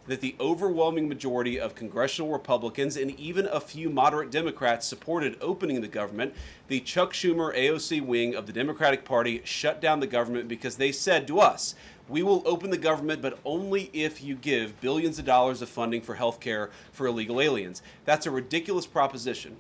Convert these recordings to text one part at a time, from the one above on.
that the overwhelming majority of congressional Republicans and even a few moderate Democrats supported opening the government, the Chuck Schumer AOC wing of the Democratic Party shut down the government because they said to us, "We will open the government, but only if you give billions of dollars of funding for health care for illegal aliens." That's a ridiculous proposition.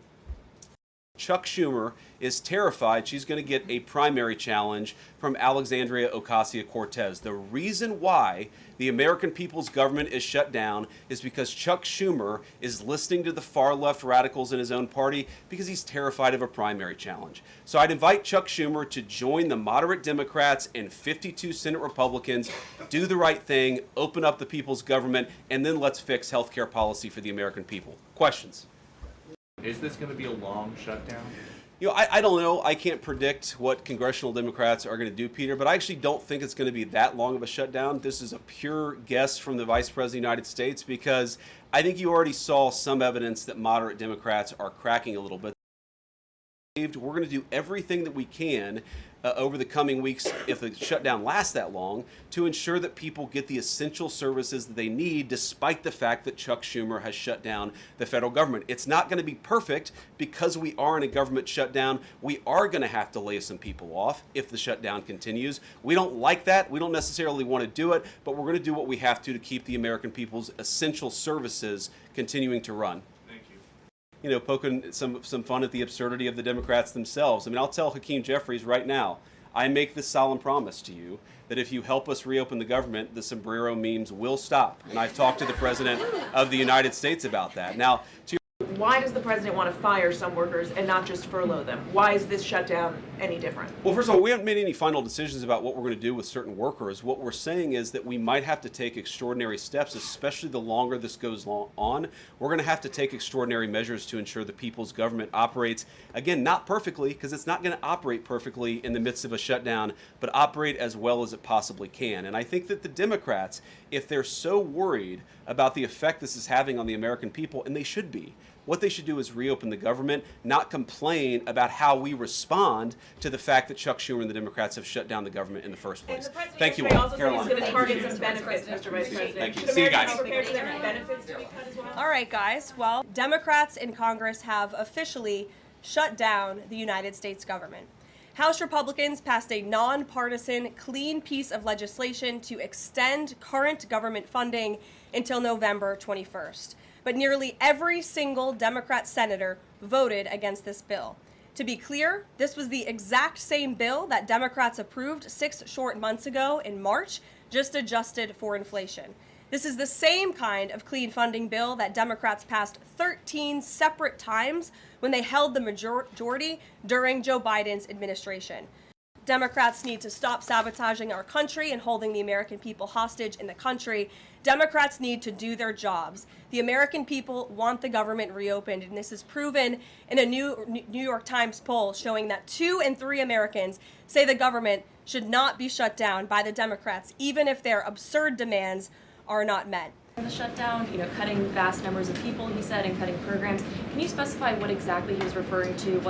Chuck Schumer is terrified she's going to get a primary challenge from Alexandria Ocasio-Cortez. The reason why the American people's government is shut down is because Chuck Schumer is listening to the far-left radicals in his own party because he's terrified of a primary challenge. So I'd invite Chuck Schumer to join the moderate Democrats and 52 Senate Republicans, do the right thing, open up the people's government, and then let's fix health care policy for the American people. Questions? Is this going to be a long shutdown? You know, I don't know. I can't predict what congressional Democrats are going to do, Peter, but I actually don't think it's going to be that long of a shutdown. This is a pure guess from the Vice President of the United States because I think you already saw some evidence that moderate Democrats are cracking a little bit. We're going to do everything that we can over the coming weeks, if the shutdown lasts that long, to ensure that people get the essential services that they need, despite the fact that Chuck Schumer has shut down the federal government. It's not going to be perfect because we are in a government shutdown. We are going to have to lay some people off if the shutdown continues. We don't like that. We don't necessarily want to do it, but we're going to do what we have to keep the American people's essential services continuing to run. You know, poking some fun at the absurdity of the Democrats themselves. I mean, I'll tell Hakeem Jeffries right now, I make this solemn promise to you that if you help us reopen the government, the sombrero memes will stop. And I've talked to the President of the United States about that. Now, to why does the president want to fire some workers and not just furlough them? Why is this shutdown any different? Well, first of all, we haven't made any final decisions about what we're going to do with certain workers. What we're saying is that we might have to take extraordinary steps, especially the longer this goes on. We're going to have to take extraordinary measures to ensure the people's government operates, again, not perfectly, because it's not going to operate perfectly in the midst of a shutdown, but operate as well as it possibly can. And I think that the Democrats, if they're so worried about the effect this is having on the American people, and they should be, what they should do is reopen the government, not complain about how we respond to the fact that Chuck Schumer and the Democrats have shut down the government in the first place. Thank you all. Caroline. Going to target some benefits, Mr. Vice President. Thank you. See you guys. Benefits to be cut as well? All right, guys. Well, Democrats in Congress have officially shut down the United States government. House Republicans passed a nonpartisan, clean piece of legislation to extend current government funding until November 21st. But nearly every single Democrat senator voted against this bill. To be clear, this was the exact same bill that Democrats approved 6 short months ago in March, just adjusted for inflation. This is the same kind of clean funding bill that Democrats passed 13 separate times when they held the majority during Joe Biden's administration. Democrats need to stop sabotaging our country and holding the American people hostage in the country. Democrats need to do their jobs. The American people want the government reopened, and this is proven in a New York Times poll showing that 2 in 3 Americans say the government should not be shut down by the Democrats, even if their absurd demands are not met. The shutdown, cutting vast numbers of people, he said, and cutting programs. Can you specify what exactly he was referring to?